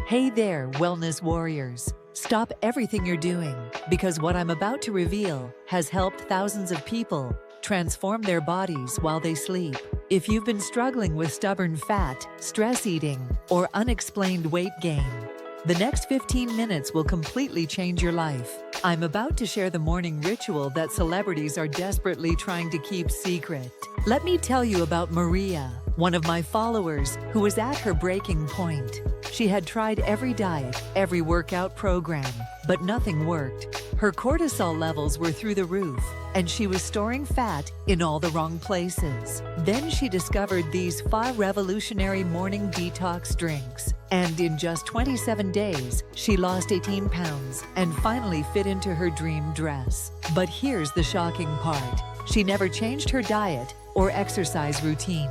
Hey there, wellness warriors. Stop everything you're doing, because what I'm about to reveal has helped thousands of people transform their bodies while they sleep. If you've been struggling with stubborn fat, stress eating, or unexplained weight gain, the next 15 minutes will completely change your life. I'm about to share the morning ritual that celebrities are desperately trying to keep secret. Let me tell you about Maria, one of my followers who was at her breaking point. She had tried every diet, every workout program, but nothing worked. Her cortisol levels were through the roof, and she was storing fat in all the wrong places. Then she discovered these 5 revolutionary morning detox drinks. And in just 27 days, she lost 18 pounds and finally fit into her dream dress. But here's the shocking part. She never changed her diet or exercise routine.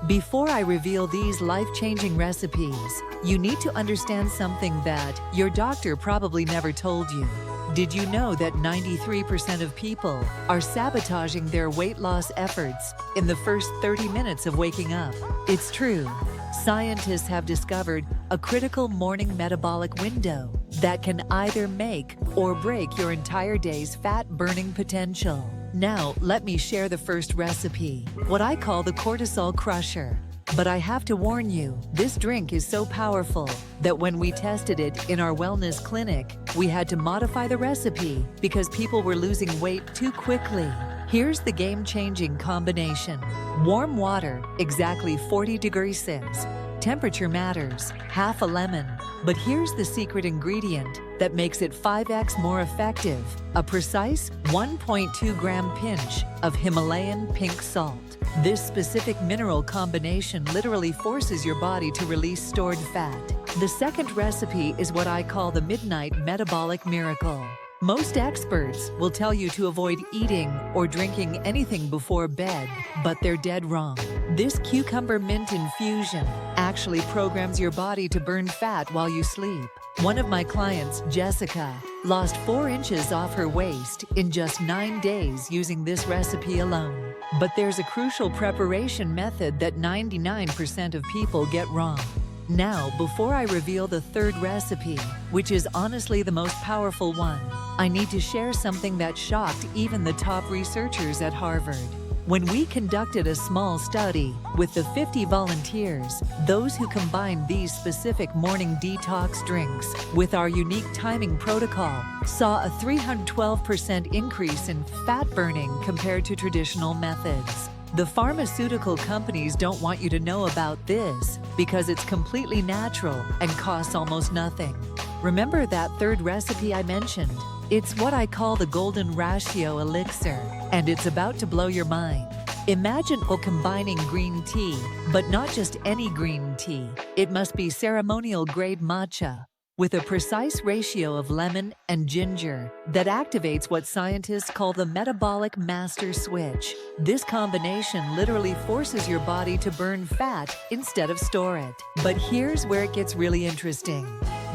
Before I reveal these life-changing recipes, you need to understand something that your doctor probably never told you. Did you know that 93% of people are sabotaging their weight loss efforts in the first 30 minutes of waking up? It's true. Scientists have discovered a critical morning metabolic window that can either make or break your entire day's fat-burning potential. Now, let me share the first recipe, what I call the cortisol crusher. But I have to warn you, this drink is so powerful that when we tested it in our wellness clinic, we had to modify the recipe because people were losing weight too quickly. Here's the game-changing combination. Warm water, exactly 40 degrees Celsius. Temperature matters, half a lemon. But here's the secret ingredient that makes it 5x more effective. A precise 1.2 gram pinch of Himalayan pink salt. This specific mineral combination literally forces your body to release stored fat. The second recipe is what I call the midnight metabolic miracle. Most experts will tell you to avoid eating or drinking anything before bed, but they're dead wrong. This cucumber mint infusion actually programs your body to burn fat while you sleep. One of my clients, Jessica, lost 4 inches off her waist in just 9 days using this recipe alone. But there's a crucial preparation method that 99% of people get wrong. Now, before I reveal the third recipe, which is honestly the most powerful one, I need to share something that shocked even the top researchers at Harvard. When we conducted a small study with the 50 volunteers, those who combined these specific morning detox drinks with our unique timing protocol saw a 312% increase in fat burning compared to traditional methods. The pharmaceutical companies don't want you to know about this because it's completely natural and costs almost nothing. Remember that third recipe I mentioned? It's what I call the golden ratio elixir, and it's about to blow your mind. Imagine combining green tea, but not just any green tea. It must be ceremonial-grade matcha, with a precise ratio of lemon and ginger that activates what scientists call the metabolic master switch. This combination literally forces your body to burn fat instead of store it. But here's where it gets really interesting.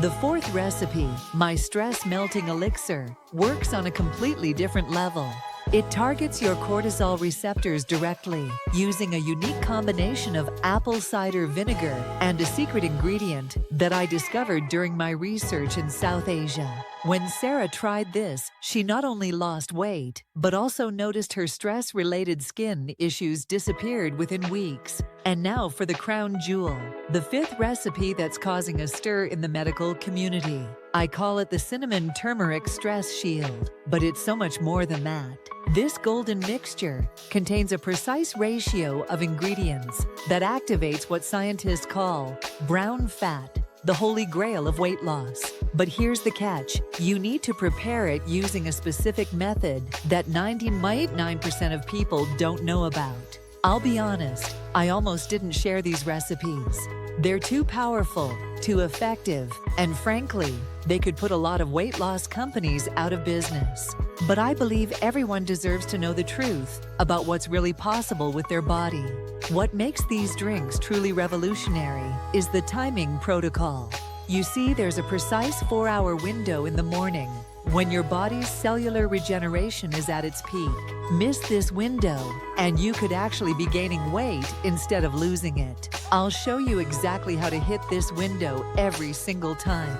The fourth recipe, my stress-melting elixir, works on a completely different level. It targets your cortisol receptors directly, using a unique combination of apple cider vinegar and a secret ingredient that I discovered during my research in South Asia. When Sarah tried this, she not only lost weight, but also noticed her stress-related skin issues disappeared within weeks. And now for the crown jewel, the fifth recipe that's causing a stir in the medical community. I call it the Cinnamon-Turmeric Stress Shield, but it's so much more than that. This golden mixture contains a precise ratio of ingredients that activates what scientists call brown fat, the holy grail of weight loss. But here's the catch. You need to prepare it using a specific method that 99% of people don't know about. I'll be honest, I almost didn't share these recipes. They're too powerful, too effective, and frankly, they could put a lot of weight loss companies out of business. But I believe everyone deserves to know the truth about what's really possible with their body. What makes these drinks truly revolutionary is the timing protocol. You see, there's a precise 4-hour window in the morning when your body's cellular regeneration is at its peak. Miss this window, and you could actually be gaining weight instead of losing it. I'll show you exactly how to hit this window every single time.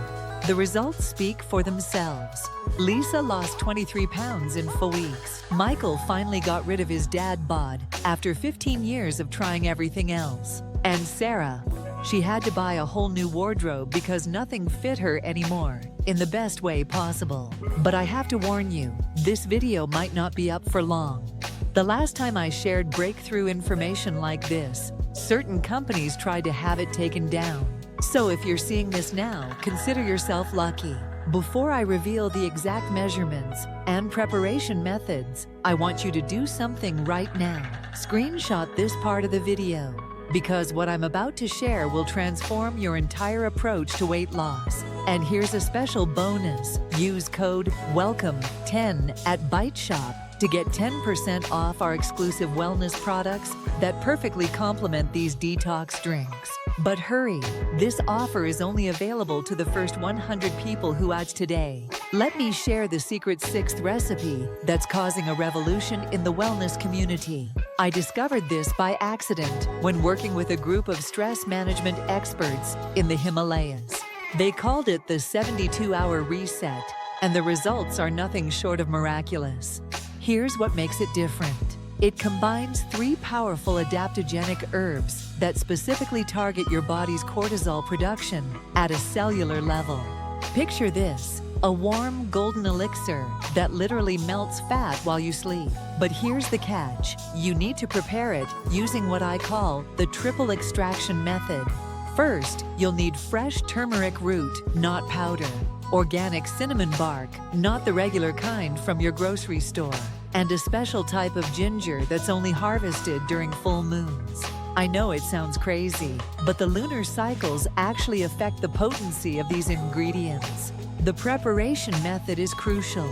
The results speak for themselves. Lisa lost 23 pounds in 4 weeks. Michael finally got rid of his dad bod after 15 years of trying everything else. And Sarah, she had to buy a whole new wardrobe because nothing fit her anymore, in the best way possible. But I have to warn you, this video might not be up for long. The last time I shared breakthrough information like this, certain companies tried to have it taken down. So if you're seeing this now, consider yourself lucky. Before I reveal the exact measurements and preparation methods, I want you to do something right now. Screenshot this part of the video, because what I'm about to share will transform your entire approach to weight loss. And here's a special bonus. Use code WELCOME10 at Bite Shop to get 10% off our exclusive wellness products that perfectly complement these detox drinks. But hurry, this offer is only available to the first 100 people who add today. Let me share the secret 6th recipe that's causing a revolution in the wellness community. I discovered this by accident when working with a group of stress management experts in the Himalayas. They called it the 72-hour reset, and the results are nothing short of miraculous. Here's what makes it different. It combines 3 powerful adaptogenic herbs that specifically target your body's cortisol production at a cellular level. Picture this, a warm golden elixir that literally melts fat while you sleep. But here's the catch. You need to prepare it using what I call the triple extraction method. First, you'll need fresh turmeric root, not powder, organic cinnamon bark, not the regular kind from your grocery store, and a special type of ginger that's only harvested during full moons. I know it sounds crazy, but the lunar cycles actually affect the potency of these ingredients. The preparation method is crucial.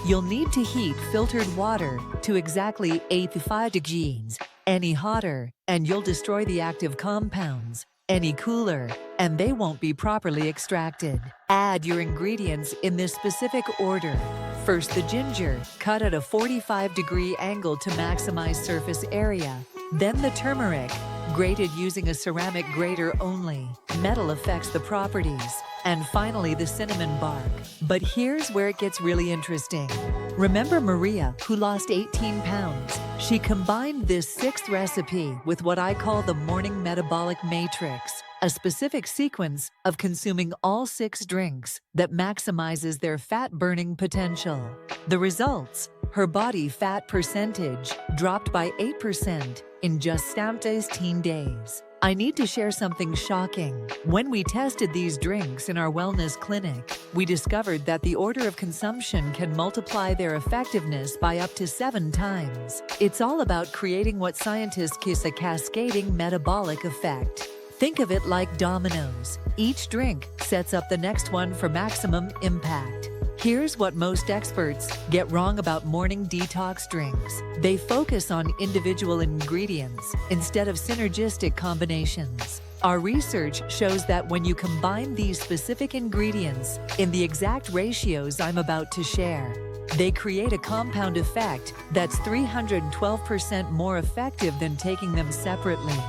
You'll need to heat filtered water to exactly 85 degrees. Any hotter, and you'll destroy the active compounds. Any cooler, and they won't be properly extracted. Add your ingredients in this specific order. First, the ginger, cut at a 45-degree angle to maximize surface area. Then the turmeric, grated using a ceramic grater only. Metal affects the properties. And finally, the cinnamon bark. But here's where it gets really interesting. Remember Maria, who lost 18 pounds? She combined this 6th recipe with what I call the morning metabolic matrix, a specific sequence of consuming all 6 drinks that maximizes their fat-burning potential. The results? Her body fat percentage dropped by 8% in just 17 days. I need to share something shocking. When we tested these drinks in our wellness clinic, we discovered that the order of consumption can multiply their effectiveness by up to 7 times. It's all about creating what scientists call a cascading metabolic effect. Think of it like dominoes. Each drink sets up the next one for maximum impact. Here's what most experts get wrong about morning detox drinks. They focus on individual ingredients instead of synergistic combinations. Our research shows that when you combine these specific ingredients in the exact ratios I'm about to share, they create a compound effect that's 312% more effective than taking them separately.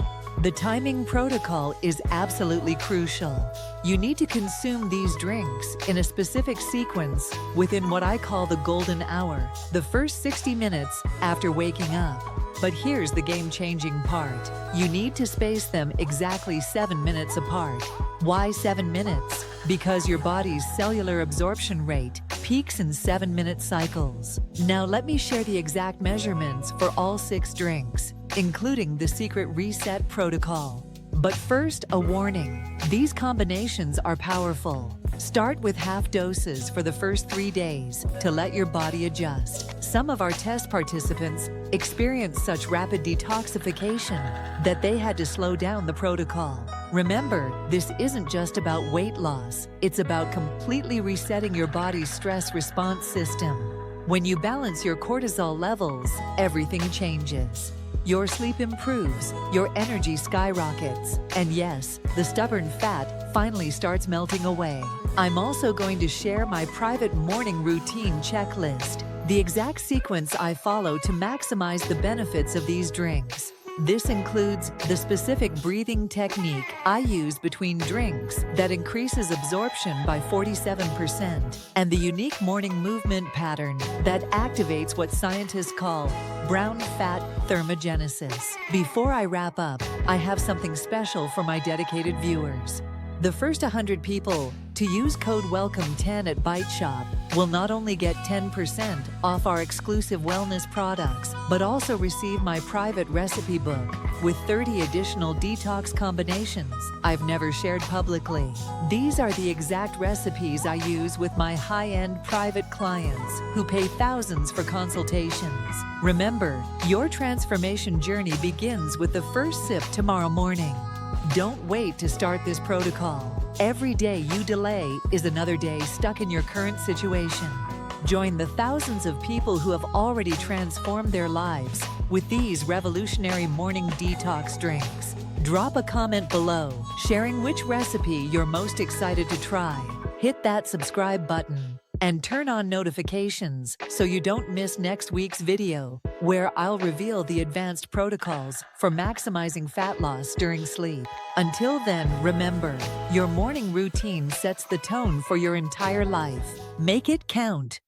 The timing protocol is absolutely crucial. You need to consume these drinks in a specific sequence within what I call the golden hour, the first 60 minutes after waking up. But here's the game-changing part. You need to space them exactly 7 minutes apart. Why 7 minutes? Because your body's cellular absorption rate peaks in 7-minute cycles. Now let me share the exact measurements for all 6 drinks, including the secret reset protocol. But first, a warning. These combinations are powerful. Start with half doses for the first 3 days to let your body adjust. Some of our test participants experienced such rapid detoxification that they had to slow down the protocol. Remember, this isn't just about weight loss. It's about completely resetting your body's stress response system. When you balance your cortisol levels, everything changes. your sleep improves, your energy skyrockets, and yes, the stubborn fat finally starts melting away. I'm also going to share my private morning routine checklist, the exact sequence I follow to maximize the benefits of these drinks. This includes the specific breathing technique I use between drinks that increases absorption by 47%, and the unique morning movement pattern that activates what scientists call brown fat thermogenesis. Before I wrap up, I have something special for my dedicated viewers. The first 100 people to use code WELCOME10 at Bite Shop will not only get 10% off our exclusive wellness products, but also receive my private recipe book with 30 additional detox combinations I've never shared publicly. These are the exact recipes I use with my high-end private clients who pay thousands for consultations. Remember, your transformation journey begins with the first sip tomorrow morning. Don't wait to start this protocol. Every day you delay is another day stuck in your current situation. Join the thousands of people who have already transformed their lives with these revolutionary morning detox drinks. Drop a comment below, sharing which recipe you're most excited to try. Hit that subscribe button and turn on notifications so you don't miss next week's video, where I'll reveal the advanced protocols for maximizing fat loss during sleep. Until then, remember, your morning routine sets the tone for your entire life. Make it count.